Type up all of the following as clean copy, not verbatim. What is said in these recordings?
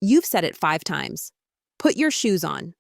You've said it 5 times. Put your shoes on.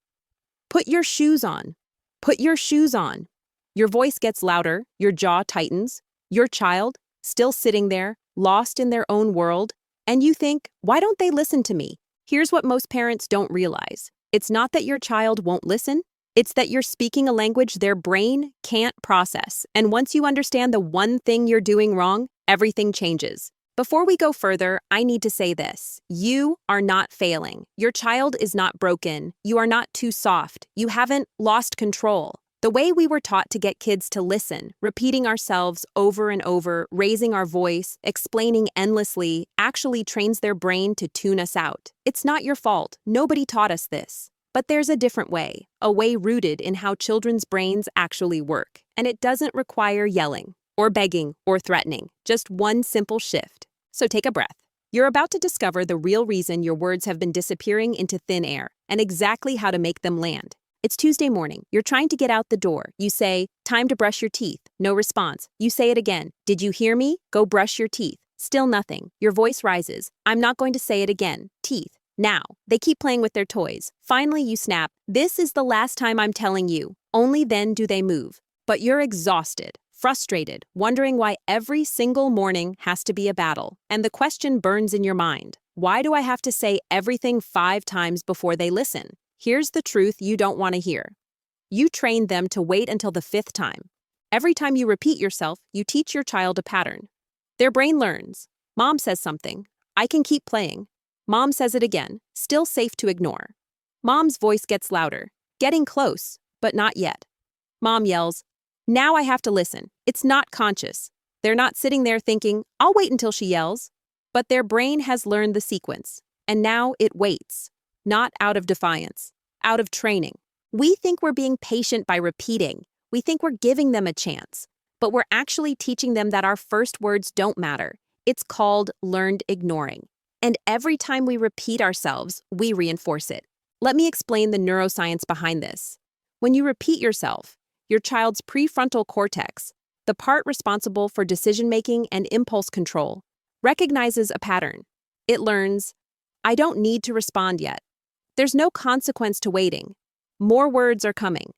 Put your shoes on. Put your shoes on. Your voice gets louder, your jaw tightens. Your child, still sitting there, lost in their own world, and you think, why don't they listen to me? Here's what most parents don't realize. It's not that your child won't listen, it's that you're speaking a language their brain can't process. And once you understand the one thing you're doing wrong, everything changes. Before we go further, I need to say this. You are not failing. Your child is not broken. You are not too soft. You haven't lost control. The way we were taught to get kids to listen, repeating ourselves over and over, raising our voice, explaining endlessly, actually trains their brain to tune us out. It's not your fault. Nobody taught us this. But there's a different way, a way rooted in how children's brains actually work. And it doesn't require yelling, or begging, or threatening. Just one simple shift. So take a breath. You're about to discover the real reason your words have been disappearing into thin air, and exactly how to make them land. It's Tuesday morning. You're trying to get out the door. You say, time to brush your teeth. No response. You say it again. Did you hear me? Go brush your teeth. Still nothing. Your voice rises. I'm not going to say it again. Teeth. Now. They keep playing with their toys. Finally, you snap. This is the last time I'm telling you. Only then do they move. But you're exhausted, frustrated, wondering why every single morning has to be a battle. And the question burns in your mind. Why do I have to say everything 5 times before they listen? Here's the truth you don't want to hear. You trained them to wait until the 5th time. Every time you repeat yourself, you teach your child a pattern. Their brain learns. Mom says something. I can keep playing. Mom says it again. Still safe to ignore. Mom's voice gets louder. Getting close, but not yet. Mom yells, now I have to listen. It's not conscious. They're not sitting there thinking, I'll wait until she yells. But their brain has learned the sequence, and now it waits. Not out of defiance, out of training. We think we're being patient by repeating. We think we're giving them a chance. But we're actually teaching them that our first words don't matter. It's called learned ignoring. And every time we repeat ourselves, we reinforce it. Let me explain the neuroscience behind this. When you repeat yourself, your child's prefrontal cortex, the part responsible for decision-making and impulse control, recognizes a pattern. It learns, I don't need to respond yet. There's no consequence to waiting. More words are coming.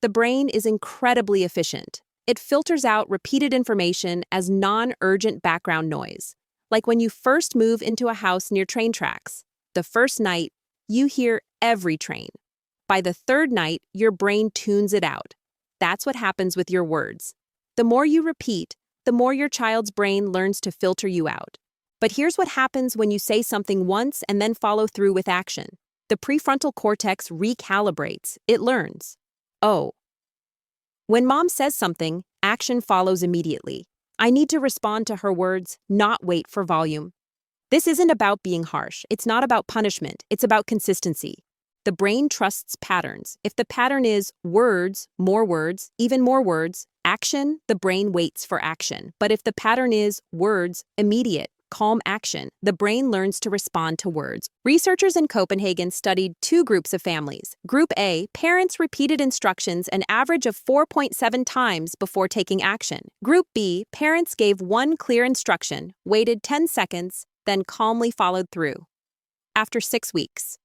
The brain is incredibly efficient. It filters out repeated information as non-urgent background noise. Like when you first move into a house near train tracks. The first night, you hear every train. By the 3rd night, your brain tunes it out. That's what happens with your words. The more you repeat, the more your child's brain learns to filter you out. But here's what happens when you say something once and then follow through with action. The prefrontal cortex recalibrates. It learns. Oh. When mom says something, action follows immediately. I need to respond to her words, not wait for volume. This isn't about being harsh. It's not about punishment. It's about consistency. The brain trusts patterns. If the pattern is words, even more words, action, the brain waits for action. But if the pattern is words, immediate, calm action, the brain learns to respond to words. Researchers in Copenhagen studied 2 groups of families. Group A, parents repeated instructions an average of 4.7 times before taking action. Group B, parents gave one clear instruction, waited 10 seconds, then calmly followed through. After 6 weeks.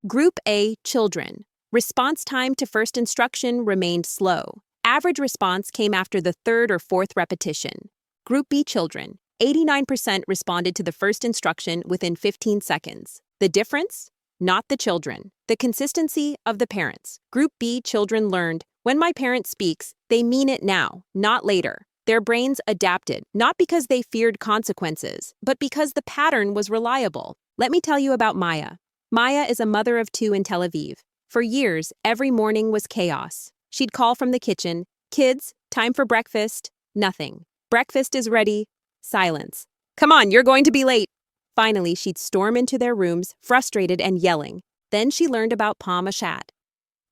Group A, children. Response time to first instruction remained slow. Average response came after the 3rd or 4th repetition. Group B, children. 89% responded to the first instruction within 15 seconds. The difference? Not the children. The consistency of the parents. Group B children learned, when my parent speaks, they mean it now, not later. Their brains adapted, not because they feared consequences, but because the pattern was reliable. Let me tell you about Maya. Maya is a mother of 2 in Tel Aviv. For years, every morning was chaos. She'd call from the kitchen, kids, time for breakfast, nothing. Breakfast is ready. Silence. Come on, you're going to be late. Finally, she'd storm into their rooms, frustrated and yelling. Then she learned about Mashat.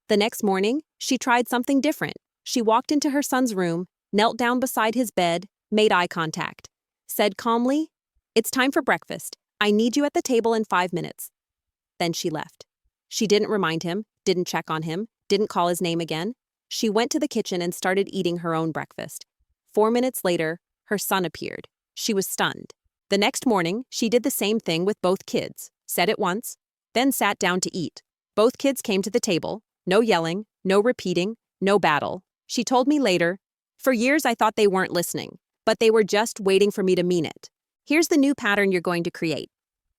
The next morning, she tried something different. She walked into her son's room, knelt down beside his bed, made eye contact, said calmly, it's time for breakfast. I need you at the table in 5 minutes. Then she left. She didn't remind him, didn't check on him, didn't call his name again. She went to the kitchen and started eating her own breakfast. 4 minutes later, her son appeared. She was stunned. The next morning, she did the same thing with both kids. Said it once, then sat down to eat. Both kids came to the table. No yelling, no repeating, no battle. She told me later, "For years I thought they weren't listening, but they were just waiting for me to mean it." Here's the new pattern you're going to create.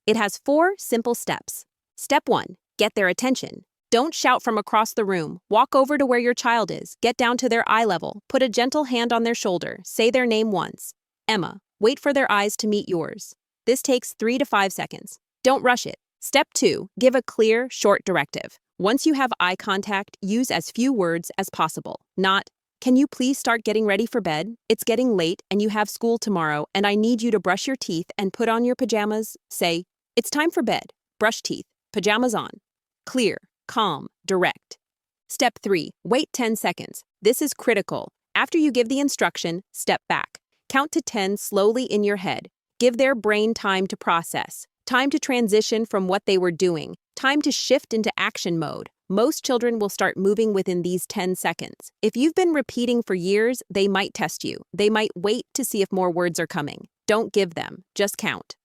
It has 4 simple steps. Step 1, get their attention. Don't shout from across the room. Walk over to where your child is. Get down to their eye level. Put a gentle hand on their shoulder. Say their name once. Emma. Wait for their eyes to meet yours. This takes 3 to 5 seconds. Don't rush it. Step 2, give a clear, short directive. Once you have eye contact, use as few words as possible. Not, "Can you please start getting ready for bed? It's getting late and you have school tomorrow and I need you to brush your teeth and put on your pajamas." Say, "It's time for bed. Brush teeth. Pajamas on." Clear, calm, direct. Step 3, wait 10 seconds. This is critical. After you give the instruction, step back. Count to 10 slowly in your head. Give their brain time to process. Time to transition from what they were doing. Time to shift into action mode. Most children will start moving within these 10 seconds. If you've been repeating for years, they might test you. They might wait to see if more words are coming. Don't give them, just count.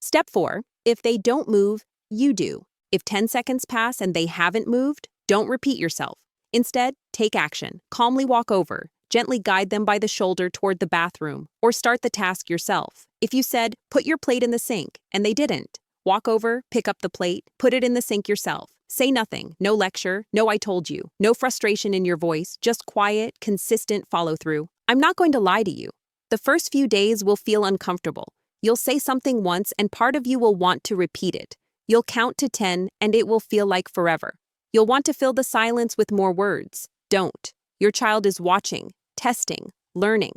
Step 4, if they don't move, you do. If 10 seconds pass and they haven't moved, don't repeat yourself. Instead, take action. Calmly walk over. Gently guide them by the shoulder toward the bathroom, or start the task yourself. If you said, "Put your plate in the sink," and they didn't, walk over, pick up the plate, put it in the sink yourself. Say nothing, no lecture, no "I told you," no frustration in your voice, just quiet, consistent follow-through. I'm not going to lie to you. The first few days will feel uncomfortable. You'll say something once and part of you will want to repeat it. You'll count to 10 and it will feel like forever. You'll want to fill the silence with more words. Don't. Your child is watching, testing, learning.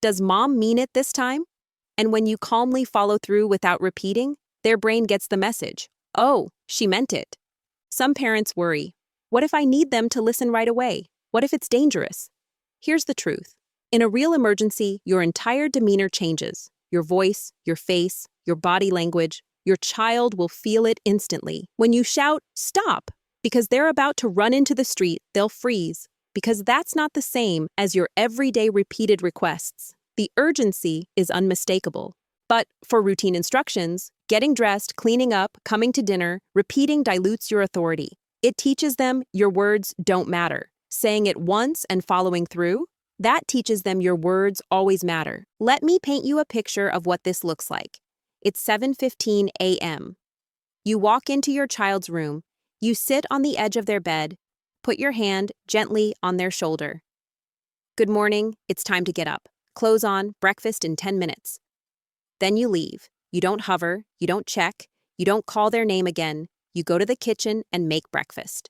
Does mom mean it this time? And when you calmly follow through without repeating, their brain gets the message. Oh, she meant it. Some parents worry. What if I need them to listen right away? What if it's dangerous? Here's the truth. In a real emergency, your entire demeanor changes. Your voice, your face, your body language. Your child will feel it instantly. When you shout, "Stop," because they're about to run into the street, they'll freeze. Because that's not the same as your everyday repeated requests. The urgency is unmistakable. But for routine instructions, getting dressed, cleaning up, coming to dinner, repeating dilutes your authority. It teaches them your words don't matter. Saying it once and following through, that teaches them your words always matter. Let me paint you a picture of what this looks like. It's 7:15 a.m. You walk into your child's room. You sit on the edge of their bed. Put your hand gently on their shoulder. "Good morning, it's time to get up. Clothes on, breakfast in 10 minutes. Then you leave. You don't hover, you don't check, you don't call their name again. You go to the kitchen and make breakfast.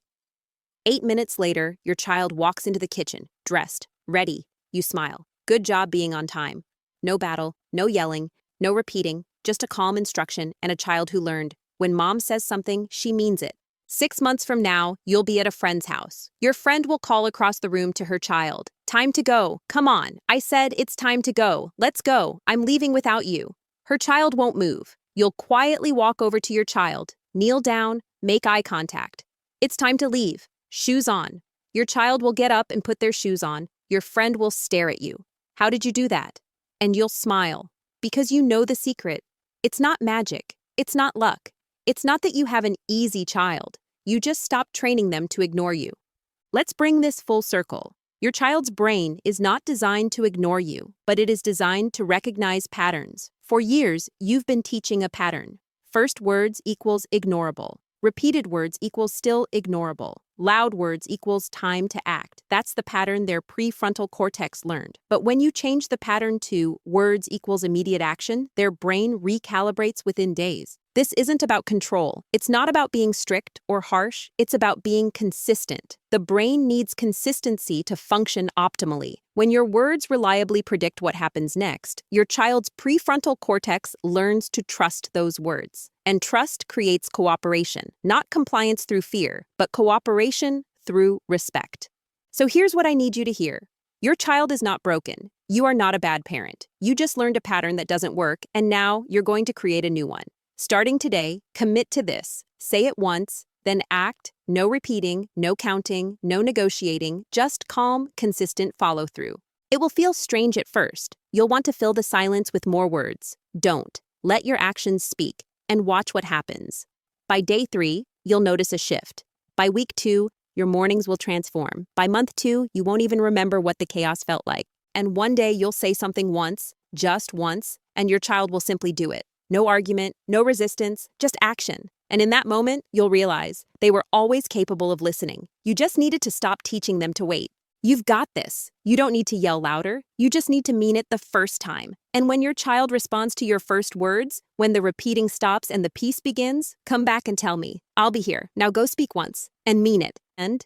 8 minutes later, your child walks into the kitchen, dressed, ready. You smile. Good job being on time. No battle, no yelling, no repeating, just a calm instruction and a child who learned. When mom says something, she means it. 6 months from now, you'll be at a friend's house. Your friend will call across the room to her child. "Time to go. Come on. I said it's time to go. Let's go. I'm leaving without you." Her child won't move. You'll quietly walk over to your child, kneel down, make eye contact. "It's time to leave. Shoes on." Your child will get up and put their shoes on. Your friend will stare at you. "How did you do that?" And you'll smile, because you know the secret. It's not magic. It's not luck. It's not that you have an easy child. You just stopped training them to ignore you. Let's bring this full circle. Your child's brain is not designed to ignore you, but it is designed to recognize patterns. For years, you've been teaching a pattern. First words equals ignorable. Repeated words equals still ignorable. Loud words equals time to act. That's the pattern their prefrontal cortex learned. But when you change the pattern to words equals immediate action, their brain recalibrates within days. This isn't about control. It's not about being strict or harsh. It's about being consistent. The brain needs consistency to function optimally. When your words reliably predict what happens next, your child's prefrontal cortex learns to trust those words. And trust creates cooperation, not compliance through fear, but cooperation through respect. So here's what I need you to hear. Your child is not broken. You are not a bad parent. You just learned a pattern that doesn't work, and now you're going to create a new one. Starting today, commit to this. Say it once, then act. No repeating, no counting, no negotiating, just calm, consistent follow-through. It will feel strange at first. You'll want to fill the silence with more words. Don't. Let your actions speak, and watch what happens. By day 3, you'll notice a shift. By week 2, your mornings will transform. By month 2, you won't even remember what the chaos felt like. And one day you'll say something once, just once, and your child will simply do it. No argument, no resistance, just action. And in that moment, you'll realize they were always capable of listening. You just needed to stop teaching them to wait. You've got this. You don't need to yell louder. You just need to mean it the first time. And when your child responds to your first words, when the repeating stops and the peace begins, come back and tell me. I'll be here. Now go speak once and mean it. And